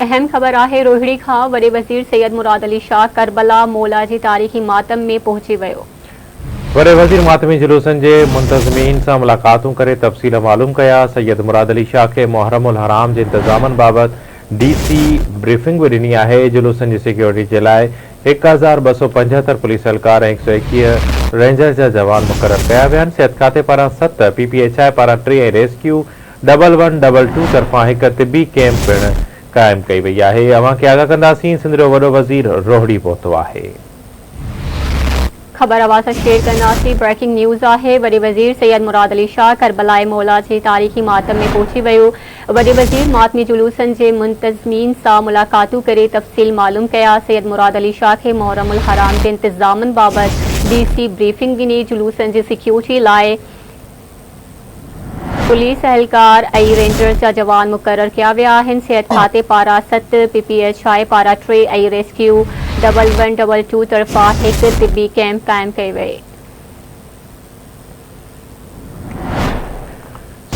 अहम खबर आहे रोहिणी खां वॾे वज़ीर सैयद मुराद अली शाह करबला मौला जी तारीख़ी मातम में पहुची वियो। वॾे वज़ीर मातमी जुलूसनि जे मुंतज़मीन सां मुलाक़ातूं करे तफ़सील मालूम कया। सैयद मुराद अली शाह खे मुहर्रमुल हराम जे इंतज़ामनि बाबति डीसी ब्रीफिंग भी ॾिनी आहे। जुलूसनि जी सिक्योरिटी जे लाइ 1275 पुलिस एहलकार ऐं 121 रेंजर जा जवान मुक़रर कया विया आहिनि। सिहत खाते पारां 7, PPHI पारां 3 ऐं रेस्क्यू 1122 तरफ़ां हिकु तिबी कैंप पिणु कायम कई वही है। अवां के आगाह कंदासीं। सिंध जो वॾो वज़ीर रोहिणी पहुतो आहे। खबर अवां सां शेयर कंदासीं। ब्रेकिंग न्यूज़ आहे। वॾे वज़ीर सैयद मुराद अली शाह करबला मौला जी तारीख़ी मातम में पहुची वियो। वॾे वज़ीर मातमी जुलूसनि जे मुंतज़मीन सां मुलाक़ातूं करे तफ़सील मालूम कया। सैयद मुराद अली शाह खे मुहर्रमुल हराम जे इंतज़ामनि बाबति डीसी ब्रीफिंग ॾिनी। जुलूसनि जी सिक्योरिटी लाइ पुलिस एहलकार ऐं रेंजर जा जवान मुक़रर किया विया आहिनि। सिहत खाते पारां 7, PPHI पारां 3 ऐं रेस्क्यू 1122 तरफ़ां हिकु तिबी कैंप कायम कई वई।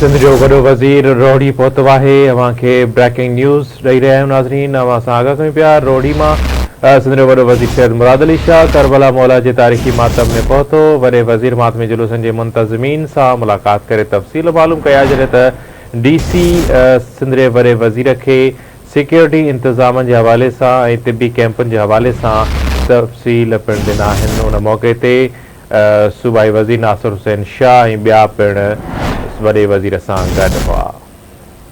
सिंध जो वॾो वज़ीर रोहिणी पहुतो आहे। अवां खे ब्रेकिंग न्यूज़ ॾेई रहिया आहियूं। नाज़रीन, अवां सां आगाह कयूं पिया। रोहिणी मां सिंध जो वॾो वज़ीर सैयद मुराद अली शाह करबला मौला जे तारीख़ी मातम में पहुतो। वॾे वज़ीर मातमी जुलूसनि जे मुंतज़मीन सां मुलाक़ात करे तफ़सील मालूम कया। जॾहिं त डीसी सिंध जे वॾे वज़ीर खे सिक्योरिटी इंतज़ामनि जे हवाले सां ऐं तिबी कैंपनि जे हवाले सां तफ़सील पिणु ॾिना आहिनि। उन मौक़े ते सूबाई वज़ीर नासिर हुसैन शाह ऐं ॿिया पिणु वॾे वज़ीर सां गॾु हुआ।